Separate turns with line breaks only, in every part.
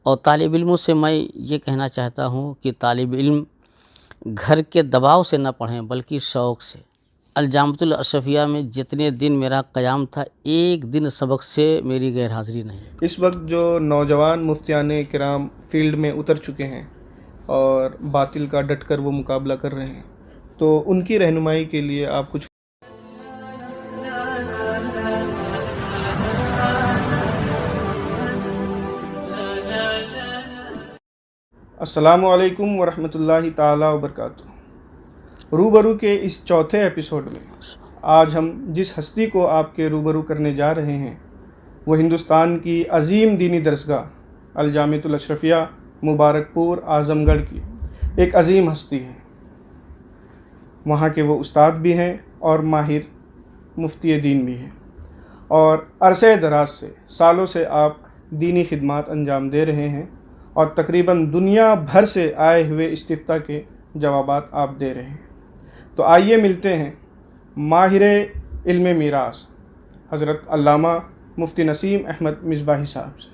اور طالب علموں سے میں یہ کہنا چاہتا ہوں کہ طالب علم گھر کے دباؤ سے نہ پڑھیں بلکہ شوق سے۔ الجامعۃ الاشرفیہ میں جتنے دن میرا قیام تھا ایک دن سبق سے میری غیر حاضری نہیں۔
اس وقت جو نوجوان مفتیان کرام فیلڈ میں اتر چکے ہیں اور باطل کا ڈٹ کر وہ مقابلہ کر رہے ہیں، تو ان کی رہنمائی کے لیے آپ کچھ السلام علیکم ورحمۃ اللہ تعالی وبرکاتہ۔ روبرو کے اس چوتھے ایپیسوڈ میں آج ہم جس ہستی کو آپ کے روبرو کرنے جا رہے ہیں وہ ہندوستان کی عظیم دینی درسگاہ الجامعۃ الاشرفیہ مبارک پور اعظم گڑھ کی ایک عظیم ہستی ہے۔ وہاں کے وہ استاد بھی ہیں اور ماہر مفتی دین بھی ہیں، اور عرصہ دراز سے سالوں سے آپ دینی خدمات انجام دے رہے ہیں اور تقریباً دنیا بھر سے آئے ہوئے استفتاء کے جوابات آپ دے رہے ہیں۔ تو آئیے ملتے ہیں ماہر علم میراث حضرت علامہ مفتی نسیم احمد مصباحی صاحب سے۔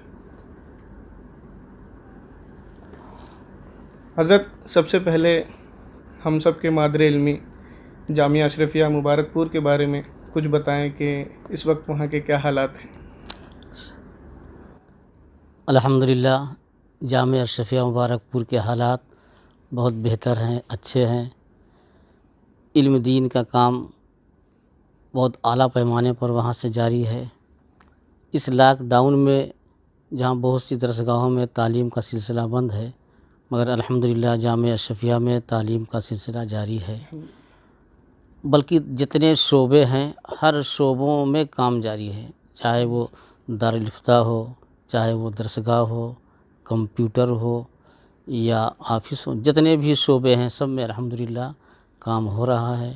حضرت، سب سے پہلے ہم سب کے مادر علمی جامعہ اشرفیہ مبارک پور کے بارے میں کچھ بتائیں کہ اس وقت وہاں کے کیا حالات ہیں۔
الحمدللہ جامعہ اشرفیہ مبارک پور کے حالات بہت بہتر ہیں، اچھے ہیں۔ علم دین کا کام بہت اعلیٰ پیمانے پر وہاں سے جاری ہے۔ اس لاک ڈاؤن میں جہاں بہت سی درسگاہوں میں تعلیم کا سلسلہ بند ہے، مگر الحمدللہ جامعہ اشرفیہ میں تعلیم کا سلسلہ جاری ہے، بلکہ جتنے شعبے ہیں ہر شعبوں میں کام جاری ہے، چاہے وہ دارالافتاء ہو، چاہے وہ درسگاہ ہو، کمپیوٹر ہو یا آفس ہو، جتنے بھی شعبے ہیں سب میں الحمدللہ کام ہو رہا ہے۔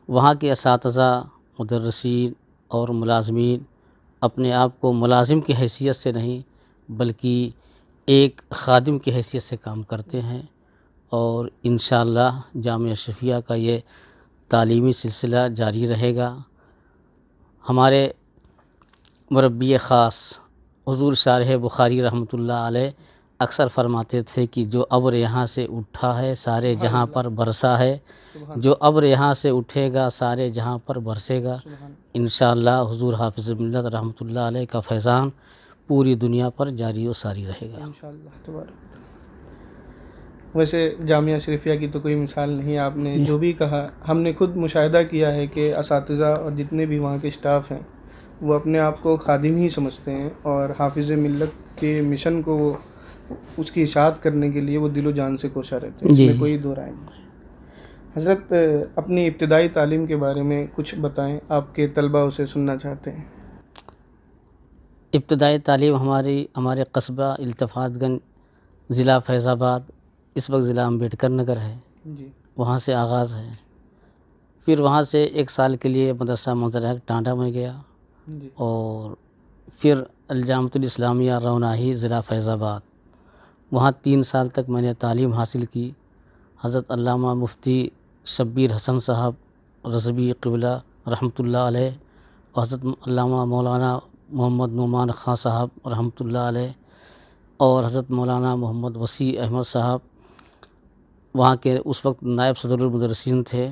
وہاں کے اساتذہ، مدرسین اور ملازمین اپنے آپ کو ملازم کی حیثیت سے نہیں بلکہ ایک خادم کی حیثیت سے کام کرتے ہیں، اور انشاءاللہ جامعہ اشرفیہ کا یہ تعلیمی سلسلہ جاری رہے گا۔ ہمارے مربی خاص حضور شارح بخاری رحمۃ اللہ علیہ اکثر فرماتے تھے کہ جو ابر یہاں سے اٹھا ہے سارے جہاں پر برسا ہے، جو ابر یہاں سے اٹھے گا سارے جہاں پر برسے گا۔ انشاءاللہ حضور حافظ ملت رحمۃ اللہ علیہ کا فیضان پوری دنیا پر جاری و ساری رہے گا
انشاءاللہ تبارک۔ ویسے جامعہ اشرفیہ کی تو کوئی مثال نہیں، آپ نے جو بھی کہا ہم نے خود مشاہدہ کیا ہے کہ اساتذہ اور جتنے بھی وہاں کے اسٹاف ہیں وہ اپنے آپ کو خادم ہی سمجھتے ہیں، اور حافظ ملت کے مشن کو وہ اس کی اشاعت کرنے کے لیے وہ دل و جان سے کوشاں رہتے ہیں، اس میں کوئی دو رائے نہیں۔ حضرت، اپنی ابتدائی تعلیم کے بارے میں کچھ بتائیں، آپ کے طلباء اسے سننا چاہتے ہیں۔
ابتدائی تعلیم ہمارے قصبہ التفات گنج ضلع فیض آباد، اس وقت ضلع امبیڈکر نگر ہے،
جی،
وہاں سے آغاز ہے۔ پھر وہاں سے ایک سال کے لیے مدرسہ منظر ٹانڈا میں گیا،
جی،
اور پھر الجامعۃ الاسلامیہ روناہی ضلع فیض آباد، وہاں 3 سال تک میں نے تعلیم حاصل کی۔ حضرت علامہ مفتی شبیر حسن صاحب رضوی قبلہ رحمۃ اللہ علیہ اور حضرت علامہ مولانا محمد نعمان خان صاحب رحمۃ اللہ علیہ اور حضرت مولانا محمد وسیع احمد صاحب وہاں کے اس وقت نائب صدر المدرسین تھے۔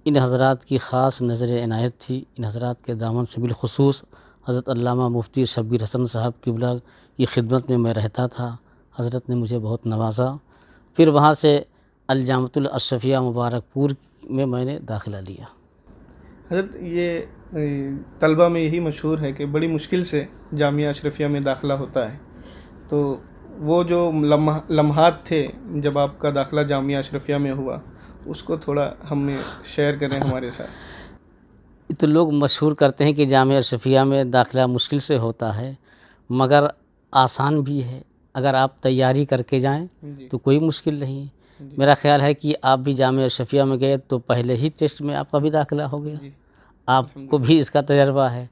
ان حضرات کی خاص نظر عنایت تھی۔ ان حضرات کے دامن سے بالخصوص حضرت علامہ مفتی شبیر حسن صاحب قبلہ کی خدمت میں رہتا تھا۔ حضرت نے مجھے بہت نوازا۔ پھر وہاں سے الجامعۃ الاشرفیہ مبارک پور میں نے داخلہ لیا۔
حضرت، یہ طلبہ میں یہی مشہور ہے کہ بڑی مشکل سے جامعہ اشرفیہ میں داخلہ ہوتا ہے، تو وہ جو لمحات تھے جب آپ کا داخلہ جامعہ اشرفیہ میں ہوا اس کو تھوڑا ہمیں شیئر کریں ہمارے ساتھ۔
تو لوگ مشہور کرتے ہیں کہ جامعہ اشرفیہ میں داخلہ مشکل سے ہوتا ہے، مگر آسان بھی ہے۔ اگر آپ تیاری کر کے جائیں تو کوئی مشکل نہیں۔ میرا خیال ہے کہ آپ بھی جامعہ اشرفیہ میں گئے تو پہلے ہی ٹیسٹ میں آپ کا بھی داخلہ ہو گیا، آپ کو بھی اس کا تجربہ ہے۔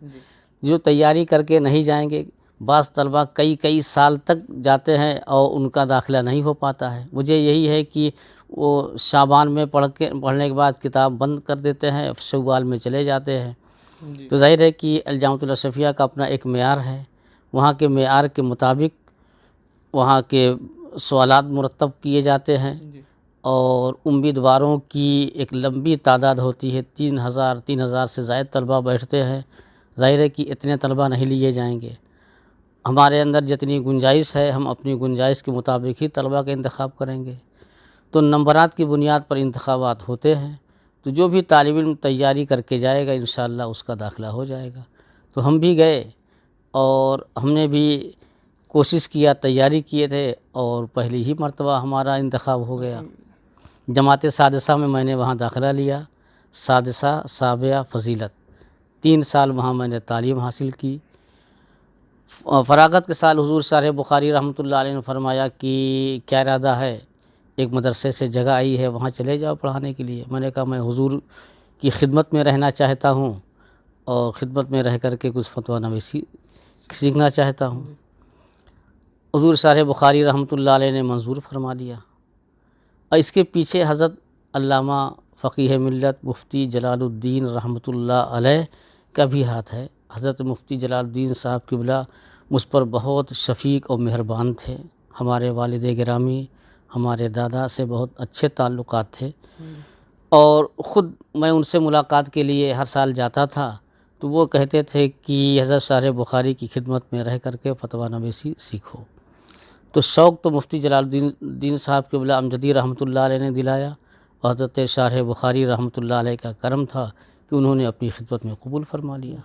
جو تیاری کر کے نہیں جائیں گے، بعض طلبہ کئی سال تک جاتے ہیں اور ان کا داخلہ نہیں ہو پاتا ہے۔ مجھے یہی ہے کہ وہ شعبان میں پڑھنے کے بعد کتاب بند کر دیتے ہیں، شوال میں چلے جاتے ہیں۔ تو ظاہر ہے کہ الجامعۃ الاشرفیہ کا اپنا ایک معیار ہے، وہاں کے معیار کے مطابق وہاں کے سوالات مرتب کیے جاتے ہیں
جی
اور امیدواروں کی ایک لمبی تعداد ہوتی ہے، 3,000 سے زائد طلبہ بیٹھتے ہیں۔ ظاہر ہے کہ اتنے طلبہ نہیں لیے جائیں گے، ہمارے اندر جتنی گنجائش ہے ہم اپنی گنجائش کے مطابق ہی طلبہ کا انتخاب کریں گے۔ تو نمبرات کی بنیاد پر انتخابات ہوتے ہیں، تو جو بھی طالب علم تیاری کر کے جائے گا انشاءاللہ اس کا داخلہ ہو جائے گا۔ تو ہم بھی گئے اور ہم نے بھی کوشش کیا، تیاری کیے تھے اور پہلی ہی مرتبہ ہمارا انتخاب ہو گیا۔ جماعت سادسہ میں نے وہاں داخلہ لیا، سادسہ سابعہ فضیلت، 3 سال وہاں میں نے تعلیم حاصل کی۔ فراغت کے سال حضور شارح بخاری رحمۃ اللہ علیہ نے فرمایا کہ کیا ارادہ ہے، ایک مدرسے سے جگہ آئی ہے وہاں چلے جاؤ پڑھانے کے لیے۔ میں نے کہا میں حضور کی خدمت میں رہنا چاہتا ہوں اور خدمت میں رہ کر کے کچھ فتویٰ نویسی سیکھنا چاہتا ہوں۔ حضور شارح بخاری رحمۃ اللہ علیہ نے منظور فرما دیا، اور اس کے پیچھے حضرت علامہ فقیہ ملت مفتی جلال الدین رحمۃ اللہ علیہ کا بھی ہاتھ ہے۔ حضرت مفتی جلال الدین صاحب قبلہ مجھ پر بہت شفیق اور مہربان تھے۔ ہمارے والد گرامی، ہمارے دادا سے بہت اچھے تعلقات تھے، اور خود میں ان سے ملاقات کے لیے ہر سال جاتا تھا تو وہ کہتے تھے کہ حضرت شارح بخاری کی خدمت میں رہ کر کے فتویٰ نویسی سیکھو۔ تو شوق تو مفتی جلال الدین صاحب قبلہ امجدی رحمۃ اللہ علیہ نے دلایا، اور حضرت شارح بخاری رحمۃ اللہ علیہ کا کرم تھا کہ انہوں نے اپنی خدمت میں قبول فرما لیا۔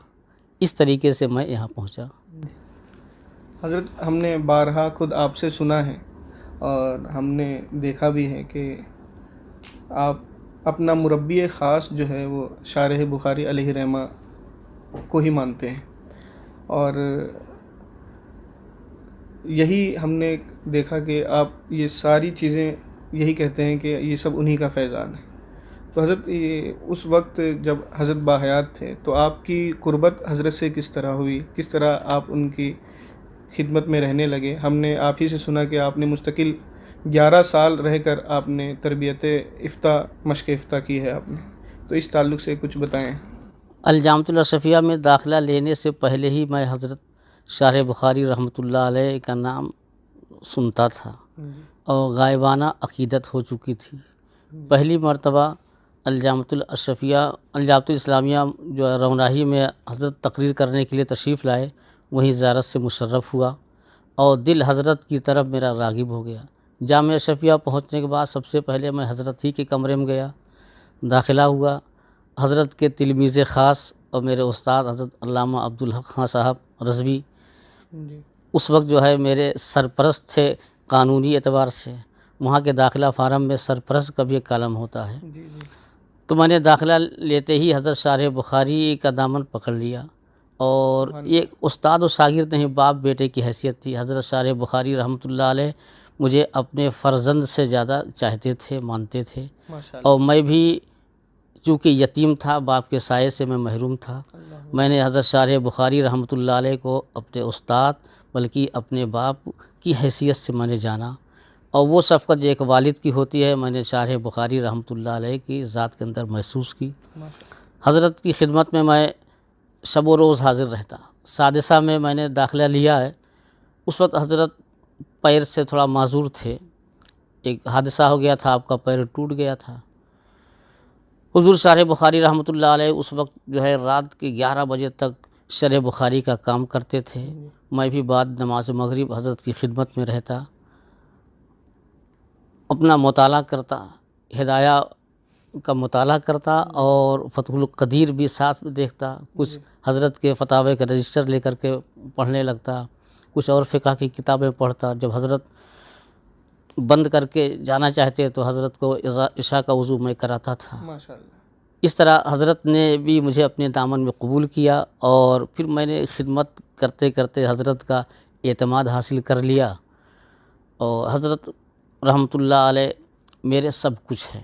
اس طریقے سے میں یہاں پہنچا۔
حضرت، ہم نے بارہا خود آپ سے سنا ہے اور ہم نے دیکھا بھی ہے کہ آپ اپنا مربی خاص جو ہے وہ شارح بخاری علیہ رحمہ کو ہی مانتے ہیں، اور یہی ہم نے دیکھا کہ آپ یہ ساری چیزیں یہی کہتے ہیں کہ یہ سب انہی کا فیضان ہے۔ تو حضرت، یہ اس وقت جب حضرت باحیات تھے تو آپ کی قربت حضرت سے کس طرح ہوئی، کس طرح آپ ان کی خدمت میں رہنے لگے؟ ہم نے آپ ہی سے سنا کہ آپ نے مستقل 11 سال رہ کر آپ نے تربیت مشق افتاء کی ہے آپ نے، تو اس تعلق سے کچھ بتائیں۔
الجامعۃ الاشرفیہ میں داخلہ لینے سے پہلے ہی میں حضرت شارح بخاری رحمۃ اللہ علیہ کا نام سنتا تھا اور غائبانہ عقیدت ہو چکی تھی۔ پہلی مرتبہ الجامعۃ الاسلامیہ جو ہے روناہی میں حضرت تقریر کرنے کے لیے تشریف لائے، وہیں زیارت سے مشرف ہوا اور دل حضرت کی طرف میرا راغب ہو گیا۔ جامعہ اشرفیہ پہنچنے کے بعد سب سے پہلے میں حضرت ہی کے کمرے میں گیا، داخلہ ہوا۔ حضرت کے تلمیذ خاص اور میرے استاد حضرت علامہ عبدالحق خان صاحب رضوی اس وقت جو ہے میرے سرپرست تھے قانونی اعتبار سے۔ وہاں کے داخلہ فارم میں سرپرست کا بھی ایک کالم ہوتا ہے۔ تو میں نے داخلہ لیتے ہی حضرت شارح بخاری کا دامن پکڑ لیا، اور یہ استاد و شاگرد نہیں، باپ بیٹے کی حیثیت تھی۔ حضرت شارح بخاری رحمۃ اللہ علیہ مجھے اپنے فرزند سے زیادہ چاہتے تھے، مانتے تھے، اور میں بھی چونکہ یتیم تھا، باپ کے سائے سے میں محروم تھا، میں نے حضرت شارح بخاری رحمۃ اللہ علیہ کو اپنے استاد بلکہ اپنے باپ کی حیثیت سے میں نے جانا، اور وہ شفقت جو ایک والد کی ہوتی ہے میں نے شارح بخاری رحمۃ اللہ علیہ کی ذات کے اندر محسوس کی۔ حضرت کی خدمت میں میں شب و روز حاضر رہتا۔ سادسہ میں نے داخلہ لیا ہے، اس وقت حضرت پیر سے تھوڑا معذور تھے، ایک حادثہ ہو گیا تھا، آپ کا پیر ٹوٹ گیا تھا۔ حضور شارح بخاری رحمۃ اللہ علیہ اس وقت جو ہے رات کے 11 بجے تک شرح بخاری کا کام کرتے تھے، میں بھی بعد نماز مغرب حضرت کی خدمت میں رہتا، اپنا مطالعہ کرتا، ہدایہ کا مطالعہ کرتا اور فتح القدیر بھی ساتھ میں دیکھتا، کچھ حضرت کے فتاوی کا رجسٹر لے کر کے پڑھنے لگتا، کچھ اور فقہ کی کتابیں پڑھتا۔ جب حضرت بند کر کے جانا چاہتے تو حضرت کو عشاء کا وضو میں کراتا تھا۔ اس طرح حضرت نے بھی مجھے اپنے دامن میں قبول کیا، اور پھر میں نے خدمت کرتے کرتے حضرت کا اعتماد حاصل کر لیا، اور حضرت رحمۃ اللہ علیہ میرے سب کچھ ہے۔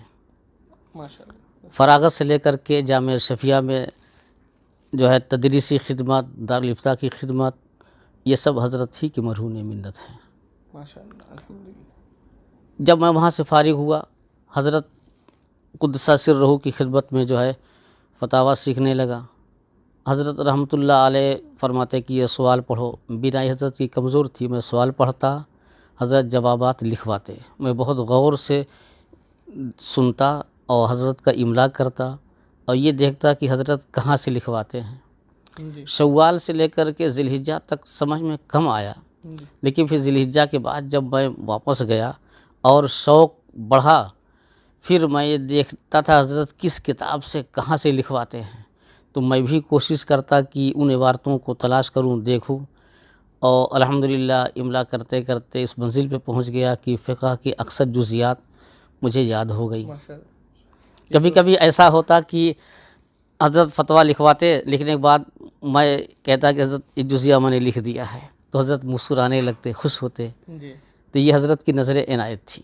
فراغت سے لے کر کے جامعہ اشرفیہ میں جو ہے تدریسی خدمت، دارالافتاء کی خدمت، یہ سب حضرت ہی کی مرہون منت ہے۔ جب میں وہاں سے فارغ ہوا، حضرت قدس سرہ کی خدمت میں جو ہے فتاویٰ سیکھنے لگا۔ حضرت رحمۃ اللہ علیہ فرماتے کہ یہ سوال پڑھو، بینائی حضرت کی کمزور تھی، میں سوال پڑھتا، حضرت جوابات لکھواتے، میں بہت غور سے سنتا اور حضرت کا املا کرتا اور یہ دیکھتا کہ حضرت کہاں سے لکھواتے ہیں۔
جی
شوال سے لے کر کے ذی الحجہ تک سمجھ میں کم آیا،
جی
لیکن پھر ذی الحجہ کے بعد جب میں واپس گیا اور شوق بڑھا، پھر میں یہ دیکھتا تھا حضرت کس کتاب سے کہاں سے لکھواتے ہیں، تو میں بھی کوشش کرتا کہ ان عبارتوں کو تلاش کروں، دیکھوں، اور الحمدللہ املا کرتے کرتے اس منزل پہ پہنچ گیا کہ فقہ کی اکثر جزیات مجھے یاد ہو گئی۔
ماشاء اللہ۔
کبھی کبھی ایسا ہوتا کہ حضرت فتویٰ لکھواتے، لکھنے کے بعد میں کہتا کہ حضرت یہ جزیہ میں نے لکھ دیا ہے، تو حضرت مسکرانے لگتے، خوش ہوتے،
جی
تو یہ حضرت کی نظر عنایت تھی۔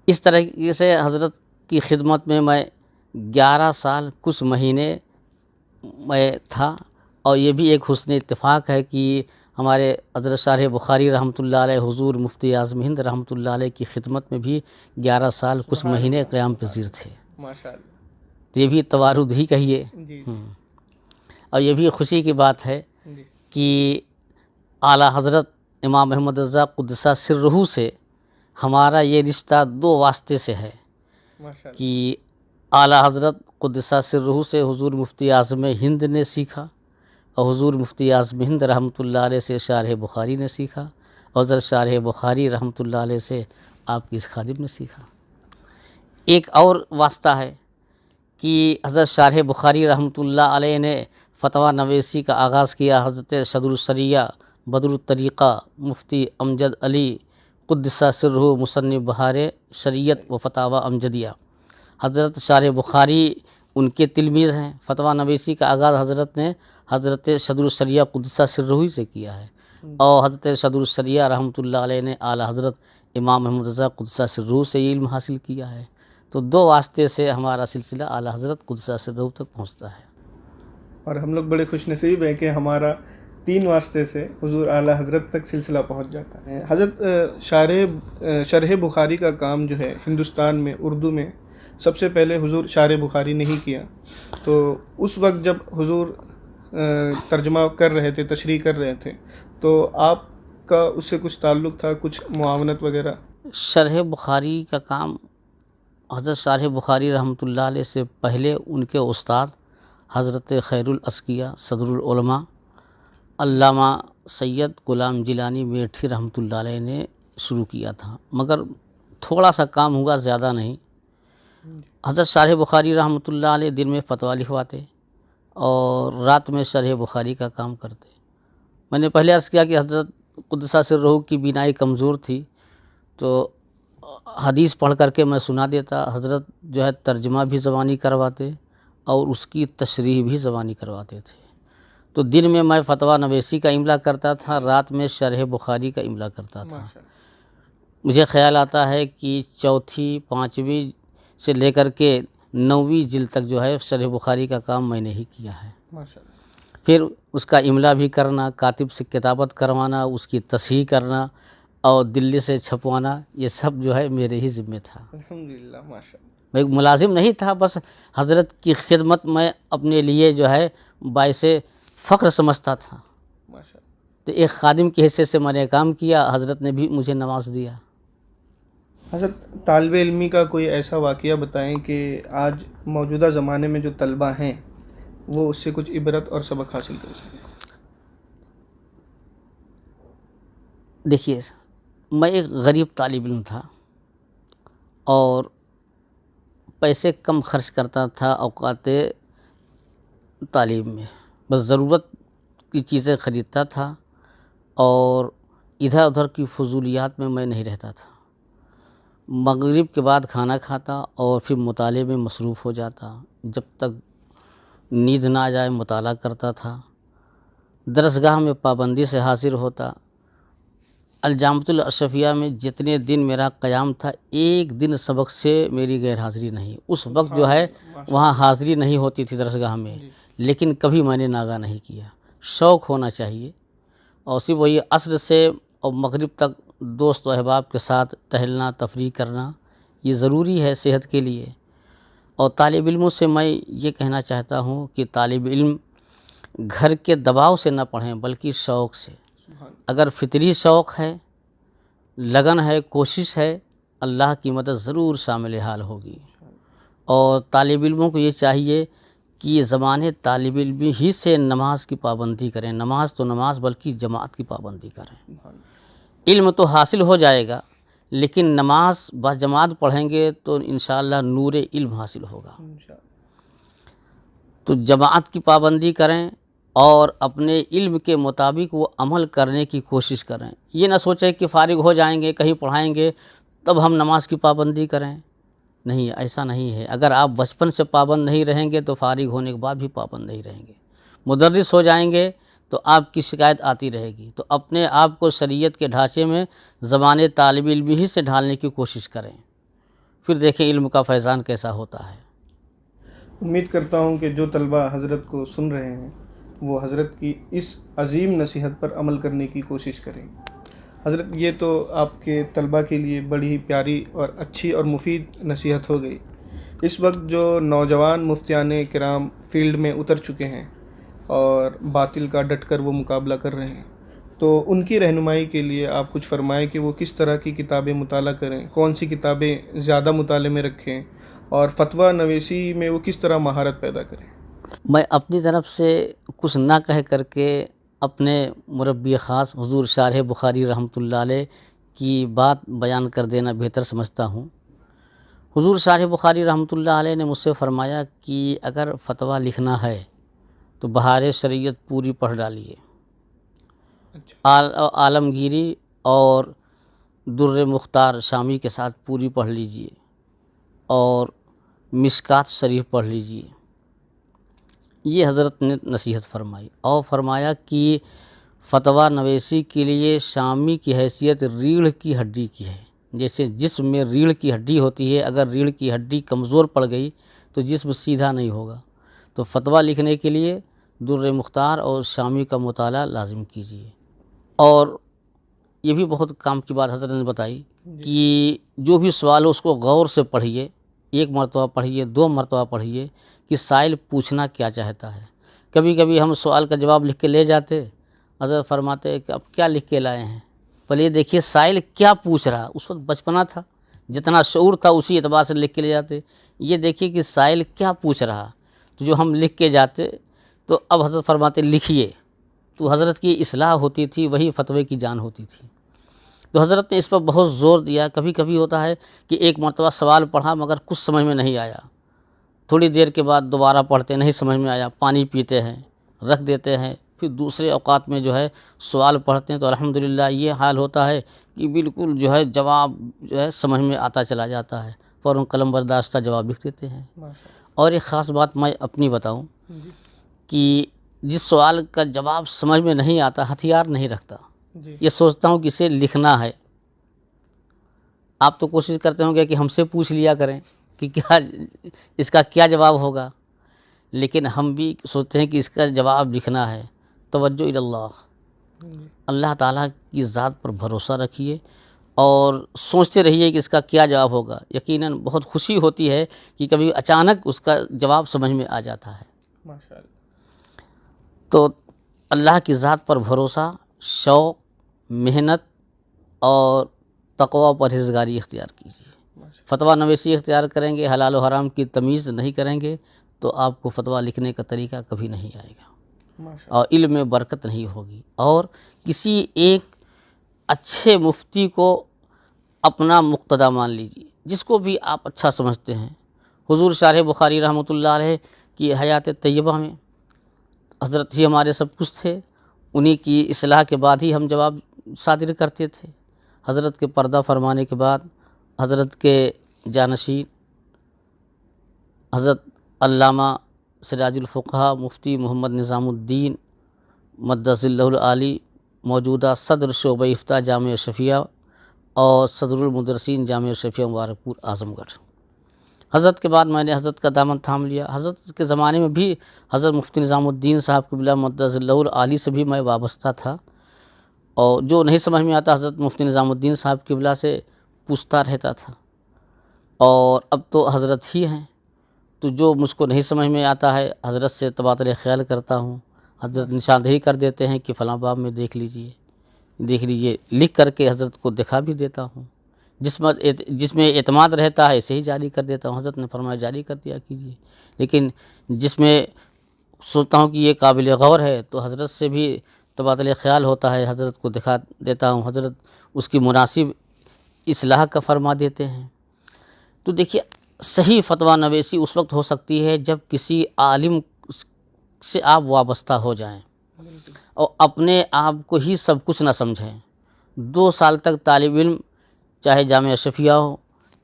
اس طرح سے حضرت کی خدمت میں 11 سال کچھ مہینے میں تھا، اور یہ بھی ایک حسن اتفاق ہے کہ ہمارے حضرت شارح بخاری رحمۃ اللہ علیہ، حضور مفتی اعظم ہند رحمۃ اللہ علیہ کی خدمت میں بھی 11 سال کچھ مہینے قیام پذیر تھے۔
ماشاء اللہ۔
تو یہ بھی توارد ہی کہیے،
جی
اور یہ بھی خوشی کی بات ہے
جی
کہ اعلیٰ حضرت امام محمد رضا قدسہ سرہ سے ہمارا یہ رشتہ 2 واسطے سے ہے
ماشاء اللہ۔
کہ اعلیٰ حضرت قدسہ سرہ سے حضور مفتی اعظم ہند نے سیکھا، اور حضور مفتی اعظم ہند رحمۃ اللہ علیہ سے شارح بخاری نے سیکھا، اور حضرت شارح بخاری رحمۃ اللہ علیہ سے آپ کی اس خادم نے سیکھا۔ ایک اور واسطہ ہے کہ حضرت شارح بخاری رحمۃ اللہ علیہ نے فتویٰ نویسی کا آغاز کیا حضرت صدر الشریعہ بدر الطریقہ مفتی امجد علی قدسہ سرہ مصنف بہار شریعت و فتاوی امجدیہ۔ حضرت شارح بخاری ان کے تلمیذ ہیں۔ فتویٰ نویسی کا آغاز حضرت نے حضرت صدر الشریعہ قدسہ سرہ ہی سے کیا ہے، اور حضرت صدر الشریعہ رحمۃ اللہ علیہ نے اعلیٰ حضرت امام محمد رضا قدسہ سرہ سے یہ علم حاصل کیا ہے۔ تو 2 واسطے سے ہمارا سلسلہ اعلیٰ حضرت قدسہ سرہ تک پہنچتا ہے۔
اور ہم لوگ بڑے خوش نصیب ہیں کہ ہمارا 3 واسطے سے حضور اعلیٰ حضرت تک سلسلہ پہنچ جاتا ہے۔ حضرت شرح بخاری کا کام جو ہے ہندوستان میں اردو میں سب سے پہلے حضور شارح بخاری نے ہی کیا، تو اس وقت جب حضور ترجمہ کر رہے تھے، تشریح کر رہے تھے، تو آپ کا اس سے کچھ تعلق تھا، کچھ معاونت وغیرہ؟
شرح بخاری کا کام حضرت شارح بخاری رحمۃ اللہ علیہ سے پہلے ان کے استاد حضرت خیر الاسقیاء صدر العلماء علامہ سید غلام جیلانی میٹھی رحمۃ اللہ علیہ نے شروع کیا تھا، مگر تھوڑا سا کام ہوا، زیادہ نہیں۔ حضرت شارح بخاری رحمۃ اللہ علیہ دن میں فتویٰ لکھواتے اور رات میں شرح بخاری کا کام کرتے۔ میں نے پہلے عرض کیا کہ حضرت قدسہ سرہ کی بینائی کمزور تھی، تو حدیث پڑھ کر کے میں سنا دیتا، حضرت جو ہے ترجمہ بھی زبانی کرواتے اور اس کی تشریح بھی زبانی کرواتے تھے۔ تو دن میں فتویٰ نویسی کا املا کرتا تھا، رات میں شرح بخاری کا املا کرتا تھا۔ مجھے خیال آتا ہے کہ 4، 5ویں سے لے کر کے 9ویں جلد تک جو ہے شرح بخاری کا کام میں نے ہی کیا ہے۔ پھر اس کا املا بھی کرنا، کاتب سے کتابت کروانا، اس کی تصحیح کرنا اور دلی سے چھپوانا، یہ سب جو ہے میرے ہی ذمہ تھا۔
الحمدللہ، ماشاء اللہ۔
میں ایک ملازم نہیں تھا، بس حضرت کی خدمت میں اپنے لیے جو ہے باعث فخر سمجھتا تھا۔
ماشاء اللہ۔
تو ایک خادم کی حیثیت سے میں نے کام کیا، حضرت نے بھی مجھے نواز دیا۔
حضرت طالب علمی کا کوئی ایسا واقعہ بتائیں کہ آج موجودہ زمانے میں جو طلبہ ہیں وہ اس سے کچھ عبرت اور سبق حاصل کر سکیں۔
دیکھیے، میں ایک غریب طالب علم تھا اور پیسے کم خرچ کرتا تھا اوقات تعلیم میں، بس ضرورت کی چیزیں خریدتا تھا اور ادھر ادھر کی فضولیات میں میں نہیں رہتا تھا۔ مغرب کے بعد کھانا کھاتا اور پھر مطالعے میں مصروف ہو جاتا، جب تک نیند نہ آ جائے مطالعہ کرتا تھا۔ درسگاہ میں پابندی سے حاضر ہوتا۔ الجامعۃ الاشرفیہ میں جتنے دن میرا قیام تھا، ایک دن سبق سے میری غیر حاضری نہیں۔ اس وقت جو ہے وہاں حاضری نہیں ہوتی تھی درسگاہ میں، لیکن کبھی میں نے ناغہ نہیں کیا۔ شوق ہونا چاہیے، اور صرف وہی عصر سے اور مغرب تک دوست و احباب کے ساتھ ٹہلنا، تفریح کرنا، یہ ضروری ہے صحت کے لیے۔ اور طالب علموں سے میں یہ کہنا چاہتا ہوں کہ طالب علم گھر کے دباؤ سے نہ پڑھیں، بلکہ شوق سے۔ اگر فطری شوق ہے لگن ہے، کوشش ہے، اللہ کی مدد ضرور شامل حال ہوگی۔ اور طالب علموں کو یہ چاہیے کہ یہ زمانے طالب علم ہی سے نماز کی پابندی کریں، نماز تو نماز بلکہ جماعت کی پابندی کریں۔ علم تو حاصل ہو جائے گا، لیکن نماز با جماعت پڑھیں گے تو انشاءاللہ نور علم حاصل ہوگا۔ تو جماعت کی پابندی کریں اور اپنے علم کے مطابق وہ عمل کرنے کی کوشش کریں۔ یہ نہ سوچیں کہ فارغ ہو جائیں گے، کہیں پڑھائیں گے تب ہم نماز کی پابندی کریں، نہیں، ایسا نہیں ہے۔ اگر آپ بچپن سے پابند نہیں رہیں گے تو فارغ ہونے کے بعد بھی پابند نہیں رہیں گے۔ مدرس ہو جائیں گے تو آپ کی شکایت آتی رہے گی۔ تو اپنے آپ کو شریعت کے ڈھانچے میں زمانے طالب علم ہی سے ڈھالنے کی کوشش کریں، پھر دیکھیں علم کا فیضان کیسا ہوتا ہے۔
امید کرتا ہوں کہ جو طلبہ حضرت کو سن رہے ہیں وہ حضرت کی اس عظیم نصیحت پر عمل کرنے کی کوشش کریں۔ حضرت، یہ تو آپ کے طلبہ کے لیے بڑی ہی پیاری اور اچھی اور مفید نصیحت ہو گئی۔ اس وقت جو نوجوان مفتیان کرام فیلڈ میں اتر چکے ہیں اور باطل کا ڈٹ کر وہ مقابلہ کر رہے ہیں، تو ان کی رہنمائی کے لیے آپ کچھ فرمائیں کہ وہ کس طرح کی کتابیں مطالعہ کریں، کون سی کتابیں زیادہ مطالعے میں رکھیں، اور فتویٰ نویسی میں وہ کس طرح مہارت پیدا کریں۔
میں اپنی طرف سے کچھ نہ کہہ کر کے اپنے مربی خاص حضور شارح بخاری رحمۃ اللہ علیہ کی بات بیان کر دینا بہتر سمجھتا ہوں۔ حضور شارح بخاری رحمۃ اللہ علیہ نے مجھ سے فرمایا کہ اگر فتویٰ لکھنا ہے تو بہار شریعت پوری پڑھ ڈالیے، عالمگیری اور در مختار شامی کے ساتھ پوری پڑھ لیجئے، اور مشکات شریف پڑھ لیجئے۔ یہ حضرت نے نصیحت فرمائی، اور فرمایا کہ فتویٰ نویسی کے لیے شامی کی حیثیت ریڑھ کی ہڈی کی ہے۔ جیسے جسم میں ریڑھ کی ہڈی ہوتی ہے، اگر ریڑھ کی ہڈی کمزور پڑ گئی تو جسم سیدھا نہیں ہوگا۔ تو فتویٰ لکھنے کے لیے در مختار اور شامی کا مطالعہ لازم کیجیے۔ اور یہ بھی بہت کام کی بات حضرت نے بتائی کہ جو بھی سوال ہو اس کو غور سے پڑھیے، ایک مرتبہ پڑھیے، 2 مرتبہ پڑھیے کہ سائل پوچھنا کیا چاہتا ہے۔ کبھی کبھی ہم سوال کا جواب لکھ کے لے جاتے، حضرت فرماتے کہ اب کیا لکھ کے لائے ہیں، پہلے یہ دیکھیے سائل کیا پوچھ رہا۔ اس وقت بچپنا تھا، جتنا شعور تھا اسی اعتبار سے لکھ کے لے جاتے، یہ دیکھیے کہ سائل کیا پوچھ رہا، تو جو ہم لکھ کے جاتے تو اب حضرت فرماتے لکھیے، تو حضرت کی اصلاح ہوتی تھی، وہی فتوے کی جان ہوتی تھی۔ تو حضرت نے اس پر بہت زور دیا۔ کبھی کبھی ہوتا ہے کہ ایک مرتبہ سوال پڑھا مگر کچھ سمجھ میں نہیں آیا، تھوڑی دیر کے بعد دوبارہ پڑھتے، نہیں سمجھ میں آیا، پانی پیتے ہیں، رکھ دیتے ہیں، پھر دوسرے اوقات میں جو ہے سوال پڑھتے ہیں تو الحمدللہ یہ حال ہوتا ہے کہ بالکل جو ہے جواب جو ہے سمجھ میں آتا چلا جاتا ہے، فوراً قلم برداشتہ جواب لکھ دیتے ہیں۔ اور ایک خاص بات میں اپنی بتاؤں کہ جس سوال کا جواب سمجھ میں نہیں آتا ہتھیار نہیں رکھتا، یہ سوچتا ہوں کہ اسے لکھنا ہے۔ آپ تو کوشش کرتے ہوں گے کہ ہم سے پوچھ لیا کریں کہ کیا اس کا کیا جواب ہوگا، لیکن ہم بھی سوچتے ہیں کہ اس کا جواب لکھنا ہے۔ توجہ اللہ، اللہ تعالیٰ کی ذات پر بھروسہ رکھیے اور سوچتے رہیے کہ اس کا کیا جواب ہوگا۔ یقیناً بہت خوشی ہوتی ہے کہ کبھی اچانک اس کا جواب سمجھ میں آ جاتا ہے۔
ماشاءاللہ۔
تو اللہ کی ذات پر بھروسہ، شوق، محنت اور تقوی و پرہیزگاری اختیار کیجیے۔ فتویٰ نویسی اختیار کریں گے، حلال و حرام کی تمیز نہیں کریں گے تو آپ کو فتویٰ لکھنے کا طریقہ کبھی نہیں آئے گا، اور علم میں برکت نہیں ہوگی۔ اور کسی ایک اچھے مفتی کو اپنا مقتدیٰ مان لیجیے، جس کو بھی آپ اچھا سمجھتے ہیں۔ حضور شارح بخاری رحمۃ اللہ علیہ کی حیات طیبہ میں حضرت ہی ہمارے سب کچھ تھے، انہی کی اصلاح کے بعد ہی ہم جواب صادر کرتے تھے۔ حضرت کے پردہ فرمانے کے بعد حضرت کے جانشین حضرت علامہ سراج الفقہا مفتی محمد نظام الدین مدث اللہ العالی، موجودہ صدر شعبہ افتاء جامعہ اشرفیہ اور صدر المدرسین جامعہ اشرفیہ مبارک پور اعظم گڑھ، حضرت کے بعد میں نے حضرت کا دامن تھام لیا۔ حضرت کے زمانے میں بھی حضرت مفتی نظام الدین صاحب قبلہ مدث اللہ العالی سے بھی میں وابستہ تھا، اور جو نہیں سمجھ میں آتا حضرت مفتی نظام الدین صاحب قبلہ سے پوچھتا رہتا تھا۔ اور اب تو حضرت ہی ہیں، تو جو مجھ کو نہیں سمجھ میں آتا ہے حضرت سے تبادلہ خیال کرتا ہوں، حضرت نشاندہی کر دیتے ہیں کہ فلاں باب میں دیکھ لیجئے، دیکھ لیجیے لکھ کر کے حضرت کو دکھا بھی دیتا ہوں، جس میں اعتماد رہتا ہے اسے ہی جاری کر دیتا ہوں۔ حضرت نے فرمایا جاری کر دیا کیجیے، لیکن جس میں سوچتا ہوں کہ یہ قابل غور ہے تو حضرت سے بھی تبادلہ خیال ہوتا ہے، حضرت کو دکھا دیتا ہوں، حضرت اس کی مناسب اصلاح کا فرما دیتے ہیں۔ تو دیکھیے صحیح فتویٰ نویسی اس وقت ہو سکتی ہے جب کسی عالم سے آپ وابستہ ہو جائیں اور اپنے آپ کو ہی سب کچھ نہ سمجھیں۔ 2 سال تک طالب علم چاہے جامعہ اشرفیہ ہو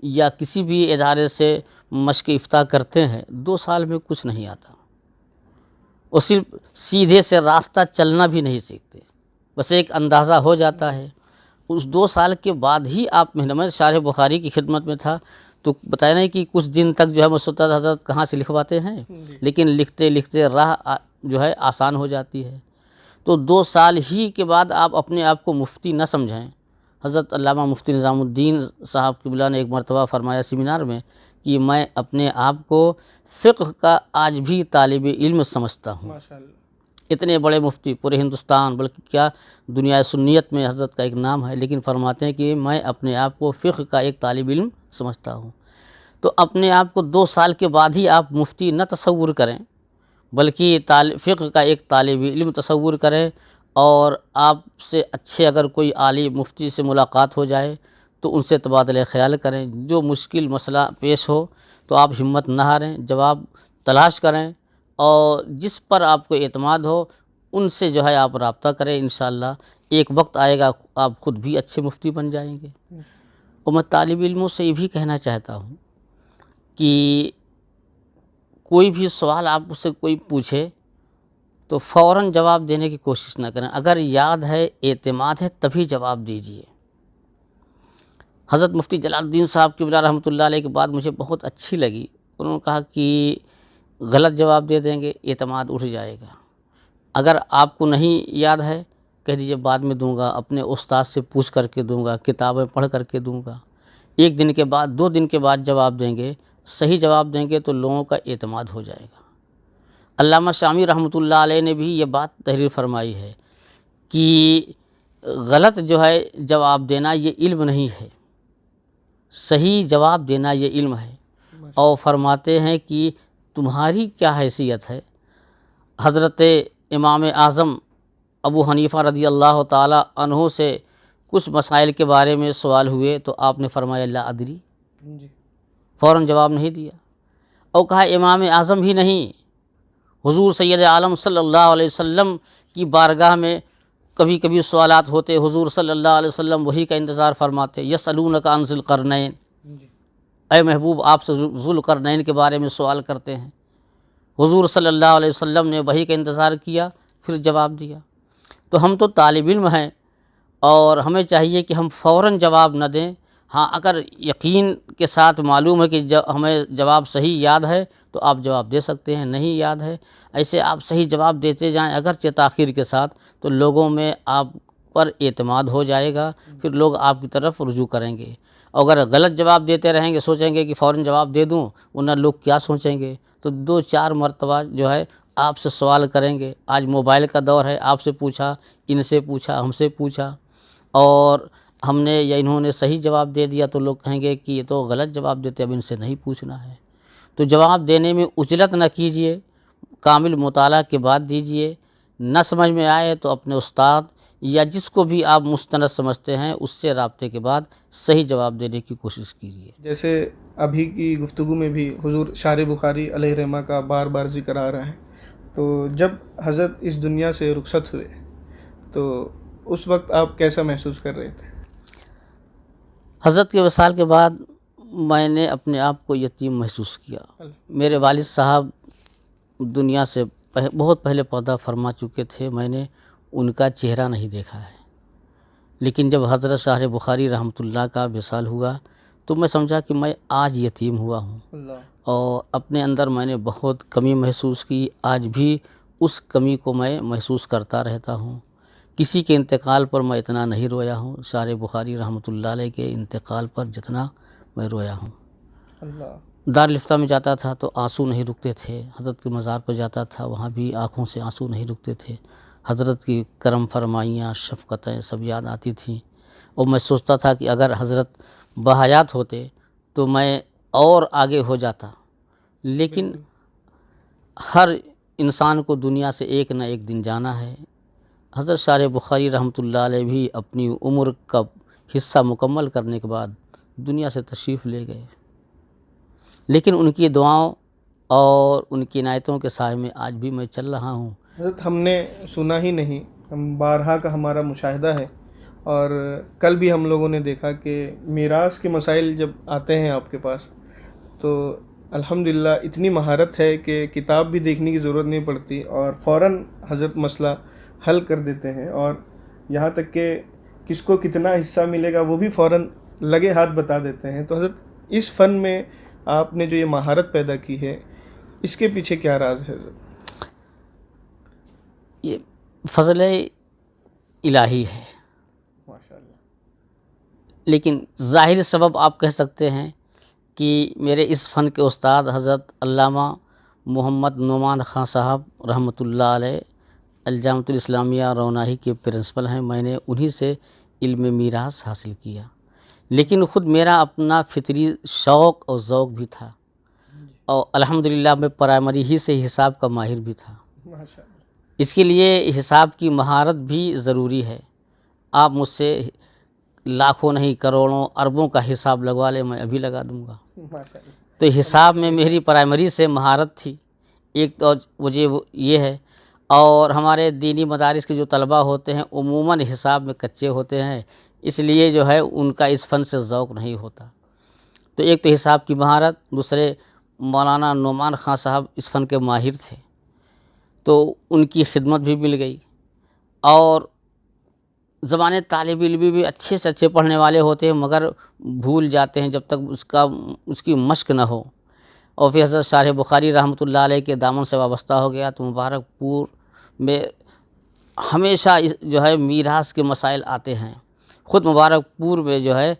یا کسی بھی ادارے سے مشق افتاء کرتے ہیں، 2 سال میں کچھ نہیں آتا، وہ صرف سیدھے سے راستہ چلنا بھی نہیں سیکھتے، بس ایک اندازہ ہو جاتا ہے۔ اس 2 سال کے بعد ہی آپ میں شارح بخاری کی خدمت میں تھا تو بتایا نہیں کہ کچھ دن تک جو ہے مسعود حضرت کہاں سے لکھواتے ہیں، لیکن لکھتے لکھتے راہ جو ہے آسان ہو جاتی ہے۔ تو 2 سال ہی کے بعد آپ اپنے آپ کو مفتی نہ سمجھیں۔ حضرت علامہ مفتی نظام الدین صاحب قبلہ نے ایک مرتبہ فرمایا سیمینار میں کہ میں اپنے آپ کو فقہ کا آج بھی طالب علم سمجھتا ہوں۔
ماشاءاللہ۔
اتنے بڑے مفتی پورے ہندوستان بلکہ کیا دنیا سنیت میں حضرت کا ایک نام ہے، لیکن فرماتے ہیں کہ میں اپنے آپ کو فقہ کا ایک طالب علم سمجھتا ہوں۔ تو اپنے آپ کو 2 سال کے بعد ہی آپ مفتی نہ تصور کریں، بلکہ فقہ کا ایک طالب علم تصور کریں، اور آپ سے اچھے اگر کوئی عالم مفتی سے ملاقات ہو جائے تو ان سے تبادلہ خیال کریں۔ جو مشکل مسئلہ پیش ہو تو آپ ہمت نہ ہاریں، جواب تلاش کریں، اور جس پر آپ کو اعتماد ہو ان سے جو ہے آپ رابطہ کریں۔ انشاءاللہ ایک وقت آئے گا آپ خود بھی اچھے مفتی بن جائیں گے۔ اور میں طالب علموں سے یہ بھی کہنا چاہتا ہوں کہ کوئی بھی سوال آپ سے کوئی پوچھے تو فوراً جواب دینے کی کوشش نہ کریں، اگر یاد ہے اعتماد ہے تبھی جواب دیجیے۔ حضرت مفتی جلال الدین صاحب قبلہ رحمۃ اللہ علیہ کی بات مجھے بہت اچھی لگی، انہوں نے کہا کہ غلط جواب دے دیں گے اعتماد اٹھ جائے گا۔ اگر آپ کو نہیں یاد ہے کہہ دیجیے بعد میں دوں گا، اپنے استاد سے پوچھ کر کے دوں گا، کتابیں پڑھ کر کے دوں گا۔ 1 دن کے بعد 2 دن کے بعد جواب دیں گے، صحیح جواب دیں گے تو لوگوں کا اعتماد ہو جائے گا۔ علامہ شامی رحمۃ اللہ علیہ نے بھی یہ بات تحریر فرمائی ہے کہ غلط جو ہے جواب دینا یہ علم نہیں ہے، صحیح جواب دینا یہ علم ہے۔ اور فرماتے ہیں کہ تمہاری کیا حیثیت ہے۔ حضرت امام اعظم ابو حنیفہ رضی اللہ تعالی عنہ سے کچھ مسائل کے بارے میں سوال ہوئے تو آپ نے فرمایا لا ادری، فوراً جواب نہیں دیا۔ اور کہا امام اعظم ہی نہیں، حضور سید عالم صلی اللہ علیہ وسلم کی بارگاہ میں کبھی کبھی سوالات ہوتے، حضور صلی اللہ علیہ وسلم وہی کا انتظار فرماتے، یسألونک عن ذی القرنین، اے محبوب آپ سے ذو القرنین کے بارے میں سوال کرتے ہیں۔ حضور صلی اللہ علیہ وسلم نے وحی کا انتظار کیا پھر جواب دیا۔ تو ہم تو طالب علم ہیں اور ہمیں چاہیے کہ ہم فوراً جواب نہ دیں۔ ہاں اگر یقین کے ساتھ معلوم ہے کہ ہمیں جواب صحیح یاد ہے تو آپ جواب دے سکتے ہیں، نہیں یاد ہے ایسے آپ صحیح جواب دیتے جائیں اگرچہ تاخیر کے ساتھ، تو لوگوں میں آپ پر اعتماد ہو جائے گا، پھر لوگ آپ کی طرف رجوع کریں گے۔ اور اگر غلط جواب دیتے رہیں گے، سوچیں گے کہ فوراً جواب دے دوں ورنہ لوگ کیا سوچیں گے، تو 2-4 مرتبہ جو ہے آپ سے سوال کریں گے۔ آج موبائل کا دور ہے، آپ سے پوچھا، ان سے پوچھا، ہم سے پوچھا، اور ہم نے یا انہوں نے صحیح جواب دے دیا تو لوگ کہیں گے کہ یہ تو غلط جواب دیتے، اب ان سے نہیں پوچھنا ہے۔ تو جواب دینے میں عجلت نہ کیجیے، کامل مطالعہ کے بعد دیجیے۔ نہ سمجھ میں آئے تو اپنے استاد یا جس کو بھی آپ مستند سمجھتے ہیں اس سے رابطے کے بعد صحیح جواب دینے کی کوشش کیجیے۔
جیسے ابھی کی گفتگو میں بھی حضور شارح بخاری علیہ رحمہ کا بار بار ذکر آ رہا ہے، تو جب حضرت اس دنیا سے رخصت ہوئے تو اس وقت آپ کیسا محسوس کر رہے تھے؟
حضرت کے وصال کے بعد میں نے اپنے آپ کو یتیم محسوس کیا۔ میرے والد صاحب دنیا سے بہت پہلے پردہ فرما چکے تھے، میں نے ان کا چہرہ نہیں دیکھا ہے، لیکن جب حضرت شارح بخاری رحمۃ اللہ کا وصال ہوا تو میں سمجھا کہ میں آج یتیم ہوا ہوں، اور اپنے اندر میں نے بہت کمی محسوس کی۔ آج بھی اس کمی کو میں محسوس کرتا رہتا ہوں۔ کسی کے انتقال پر میں اتنا نہیں رویا ہوں، شارح بخاری رحمۃ اللہ علیہ کے انتقال پر جتنا میں رویا ہوں۔ دارالفتہ میں جاتا تھا تو آنسو نہیں رکتے تھے، حضرت کے مزار پر جاتا تھا وہاں بھی آنکھوں سے آنسو نہیں رکتے تھے۔ حضرت کی کرم فرمائیاں، شفقتیں سب یاد آتی تھیں، اور میں سوچتا تھا کہ اگر حضرت بحیات ہوتے تو میں اور آگے ہو جاتا، لیکن ہر انسان کو دنیا سے ایک نہ ایک دن جانا ہے۔ حضرت شارح بخاری رحمۃ اللہ علیہ بھی اپنی عمر کا حصہ مکمل کرنے کے بعد دنیا سے تشریف لے گئے، لیکن ان کی دعاؤں اور ان کی عنایتوں کے سائے میں آج بھی میں چل رہا ہوں۔
حضرت ہم نے سنا ہی نہیں، ہم بارہا کا ہمارا مشاہدہ ہے، اور کل بھی ہم لوگوں نے دیکھا کہ میراث کے مسائل جب آتے ہیں آپ کے پاس تو الحمدللہ اتنی مہارت ہے کہ کتاب بھی دیکھنے کی ضرورت نہیں پڑتی اور فوراً حضرت مسئلہ حل کر دیتے ہیں، اور یہاں تک کہ کس کو کتنا حصہ ملے گا وہ بھی فوراً لگے ہاتھ بتا دیتے ہیں۔ تو حضرت اس فن میں آپ نے جو یہ مہارت پیدا کی ہے، اس کے پیچھے کیا راز ہے حضرت؟
یہ فضل الہی ہے،
ماشاءاللہ۔
لیکن ظاہر سبب آپ کہہ سکتے ہیں کہ میرے اس فن کے استاد حضرت علامہ محمد نعمان خان صاحب رحمۃ اللہ علیہ الجامعۃ الاسلامیہ روناہی کے پرنسپل ہیں۔ میں نے انہی سے علم میراث حاصل کیا، لیکن خود میرا اپنا فطری شوق اور ذوق بھی تھا، اور الحمدللہ میں پرائمری ہی سے حساب کا ماہر بھی تھا۔
ماشاءاللہ۔
اس کے لیے حساب کی مہارت بھی ضروری ہے۔ آپ مجھ سے لاکھوں نہیں کروڑوں اربوں کا حساب لگوا لیں، میں ابھی لگا دوں گا۔
ماشاءاللہ۔
تو حساب میں میری پرائمری سے مہارت تھی، ایک تو مجھے یہ ہے، اور ہمارے دینی مدارس کے جو طلباء ہوتے ہیں عموماً حساب میں کچے ہوتے ہیں، اس لیے جو ہے ان کا اس فن سے ذوق نہیں ہوتا۔ تو ایک تو حساب کی مہارت، دوسرے مولانا نعمان خان صاحب اس فن کے ماہر تھے، تو ان کی خدمت بھی مل گئی، اور زمانے طالب علم بھی اچھے سے اچھے پڑھنے والے ہوتے ہیں مگر بھول جاتے ہیں جب تک اس کی مشق نہ ہو، اور پھر حضرت شارح بخاری رحمۃ اللہ علیہ کے دامن سے وابستہ ہو گیا تو مبارک پور میں ہمیشہ جو ہے میراث کے مسائل آتے ہیں۔ خود مبارک پور میں جو ہے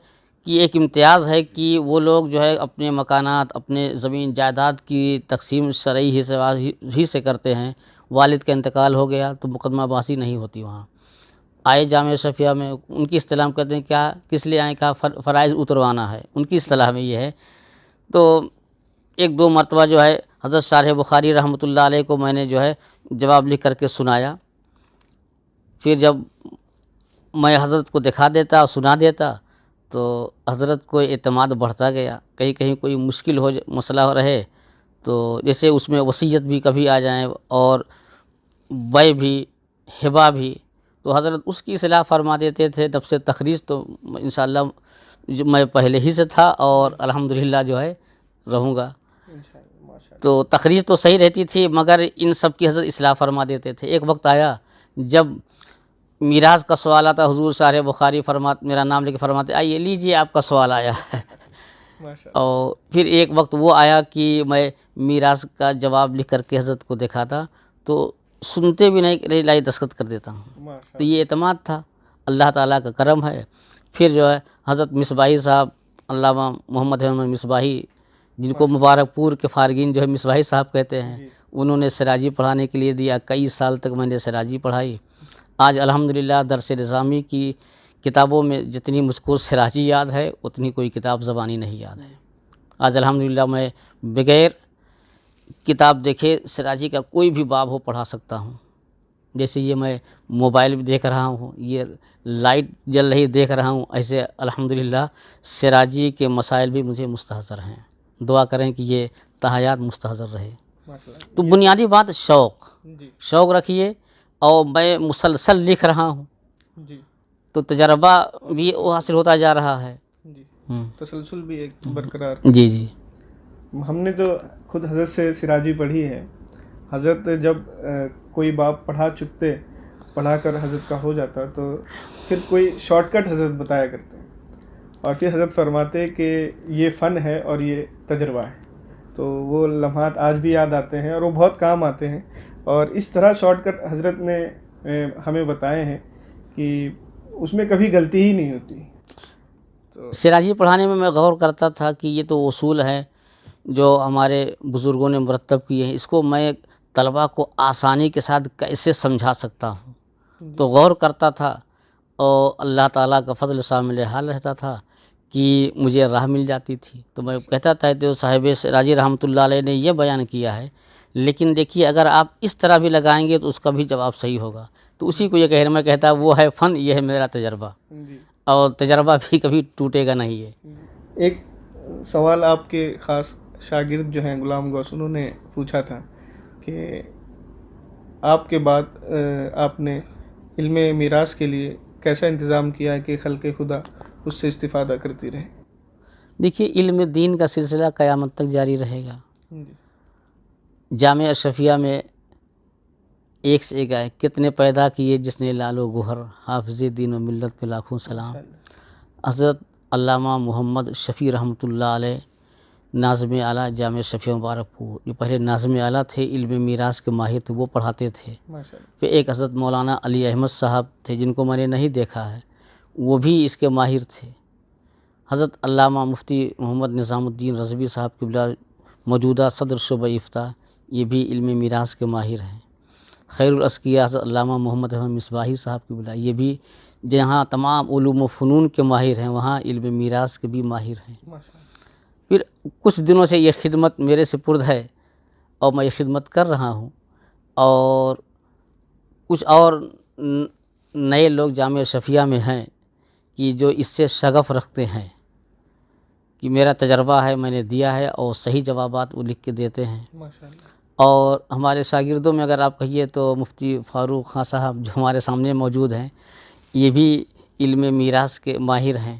کہ ایک امتیاز ہے کہ وہ لوگ جو ہے اپنے مکانات، اپنے زمین جائیداد کی تقسیم شرعی ہی سے کرتے ہیں۔ والد کا انتقال ہو گیا تو مقدمہ باسی نہیں ہوتی، وہاں آئے جامعہ اشرفیہ میں، ان کی اصطلاح میں کہتے ہیں کیا کس لیے آئیں، کہا فرائض اتروانا ہے، ان کی اصطلاح میں یہ ہے۔ تو ایک دو مرتبہ جو ہے حضرت شارح بخاری رحمۃ اللہ علیہ کو میں نے جو ہے جواب لکھ کر کے سنایا، پھر جب میں حضرت کو دکھا دیتا اور سنا دیتا تو حضرت کو اعتماد بڑھتا گیا۔ کہیں کہیں کوئی مشکل مسئلہ رہے تو جیسے اس میں وصیت بھی کبھی آ جائیں اور بیع بھی، ہبہ بھی، تو حضرت اس کی اصلاح فرما دیتے تھے۔ تب سے تخریج تو انشاءاللہ میں پہلے ہی سے تھا اور الحمدللہ جو ہے رہوں گا۔ تو تخریج تو صحیح رہتی تھی مگر ان سب کی حضرت اصلاح فرما دیتے تھے۔ ایک وقت آیا جب میراث کا سوال آتا، حضور شارح بخاری میرا نام لے کے فرماتے آئیے لیجیے آپ کا سوال آیا ہے۔ اور پھر ایک وقت وہ آیا کہ میں میراث کا جواب لکھ کر کے حضرت کو دکھاتا تو سنتے بھی نہیں، لائی دستخط کر دیتا ہوں۔ تو یہ اعتماد تھا، اللہ تعالیٰ کا کرم ہے۔ پھر جو ہے حضرت مصباحی صاحب، علامہ محمد احمد مصباحی، جن کو مبارک پور کے فارغین جو ہے مصباحی صاحب کہتے ہیں، انہوں نے سراجی پڑھانے کے لیے دیا۔ کئی سال تک میں نے سراجی پڑھائی۔ آج الحمدللہ درس نظامی کی کتابوں میں جتنی مجھ کو سراجی یاد ہے اتنی کوئی کتاب زبانی نہیں یاد ہے۔ آج الحمدللہ میں بغیر کتاب دیکھے سراجی کا کوئی بھی باب ہو پڑھا سکتا ہوں۔ جیسے یہ میں موبائل بھی دیکھ رہا ہوں، یہ لائٹ جل رہی دیکھ رہا ہوں، ایسے الحمدللہ سراجی کے مسائل بھی مجھے مستحضر ہیں۔ دعا کریں کہ یہ تحیات مستحضر رہے۔ تو بنیادی بات شوق رکھیے، اور میں مسلسل لکھ رہا ہوں تو تجربہ بھی حاصل ہوتا جا رہا ہے،
تسلسل بھی ایک برقرار۔
جی
ہم نے تو خود حضرت سے سراجی پڑھی ہے۔ حضرت جب کوئی باب پڑھا کر حضرت کا ہو جاتا تو پھر کوئی شارٹ کٹ حضرت بتایا کرتے ہیں، اور پھر حضرت فرماتے کہ یہ فن ہے اور یہ تجربہ ہے۔ تو وہ لمحات آج بھی یاد آتے ہیں اور وہ بہت کام آتے ہیں، اور اس طرح شارٹ کٹ حضرت نے ہمیں بتائے ہیں کہ اس میں کبھی غلطی ہی نہیں ہوتی۔ تو
سراجی پڑھانے میں غور کرتا تھا کہ یہ تو اصول ہیں جو ہمارے بزرگوں نے مرتب کیے ہیں، اس کو میں طلباء کو آسانی کے ساتھ کیسے سمجھا سکتا ہوں، تو غور کرتا تھا اور اللہ تعالیٰ کا فضل شامل حال رہتا تھا کہ مجھے راہ مل جاتی تھی۔ تو میں کہتا تھا تو صاحب راجی رحمۃ اللہ علیہ نے یہ بیان کیا ہے، لیکن دیکھیے اگر آپ اس طرح بھی لگائیں گے تو اس کا بھی جواب صحیح ہوگا۔ تو اسی کو یہ میں کہتا وہ ہے فن، یہ ہے میرا تجربہ، اور تجربہ بھی کبھی ٹوٹے گا نہیں ہے۔
ایک سوال آپ کے خاص شاگرد جو ہیں غلام غوث، انہوں نے پوچھا تھا کہ آپ کے بعد آپ نے علم میراث کے لیے کیسا انتظام کیا ہے کہ خلق خدا اس سے استفادہ کرتی رہے؟
دیکھیے علم دین کا سلسلہ قیامت تک جاری رہے گا۔ جامعہ اشرفیہ میں ایک سے ایک آئے، کتنے پیدا کیے جس نے لال و گوہر، حافظ دین و ملت پہ لاکھوں سلام۔ حضرت علامہ محمد شفیع رحمۃ اللہ علیہ ناظم اعلیٰ جامعہ اشرفیہ مبارک پور، جو پہلے ناظم اعلیٰ تھے، علم میراث کے ماہر تھے، وہ پڑھاتے تھے۔ پھر ایک حضرت مولانا علی احمد صاحب تھے، جن کو میں نے نہیں دیکھا ہے، وہ بھی اس کے ماہر تھے۔ حضرت علامہ مفتی محمد نظام الدین رضوی صاحب قبلہ موجودہ صدر شعبہ افتاء، یہ بھی علم میراث کے ماہر ہیں۔ خیر الاسقیاء حضرت علامہ محمد احمد مصباحی صاحب قبلہ، یہ بھی جہاں تمام علوم و فنون کے ماہر ہیں، وہاں علم میراث کے بھی ماہر ہیں۔ پھر کچھ دنوں سے یہ خدمت میرے سپرد ہے اور میں یہ خدمت کر رہا ہوں، اور کچھ اور نئے لوگ جامعہ اشرفیہ میں ہیں کہ جو اس سے شغف رکھتے ہیں کہ میرا تجربہ ہے، میں نے دیا ہے، اور صحیح جوابات وہ لکھ کے دیتے ہیں۔ اور ہمارے شاگردوں میں اگر آپ کہیے تو مفتی فاروق خان صاحب جو ہمارے سامنے موجود ہیں، یہ بھی علم میراث کے ماہر ہیں۔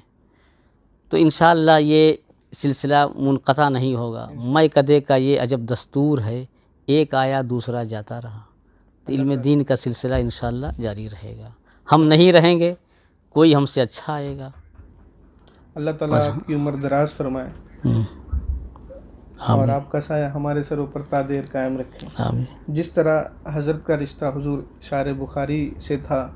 تو انشاءاللہ یہ سلسلہ منقطع نہیں ہوگا۔ میں کدے کا یہ عجب دستور ہے، ایک آیا دوسرا جاتا رہا۔ تو علم دین کا سلسلہ انشاءاللہ جاری رہے گا، ہم نہیں رہیں گے، کوئی ہم سے اچھا آئے گا۔
اللہ تعالیٰ آپ کی عمر دراز فرمائے اور آپ کا سایہ ہمارے سروں پر تا دیر قائم رکھے۔ جس طرح حضرت کا رشتہ حضور شارح بخاری سے تھا،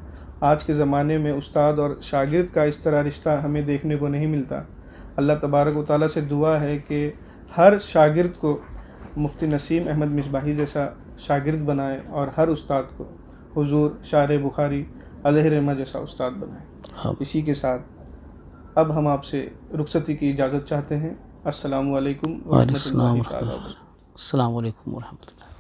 آج کے زمانے میں استاد اور شاگرد کا اس طرح رشتہ ہمیں دیکھنے کو نہیں ملتا۔ اللہ تبارک و تعالیٰ سے دعا ہے کہ ہر شاگرد کو مفتی نسیم احمد مصباحی جیسا شاگرد بنائے، اور ہر استاد کو حضور شارح بخاری علیہ رحمہ جیسا استاد بنائے۔ اسی کے ساتھ اب ہم آپ سے رخصتی کی اجازت چاہتے ہیں۔ السلام علیکم ورحمۃ اللہ تعالیٰ وبرکاتہ۔
السلام علیکم ورحمۃ اللہ۔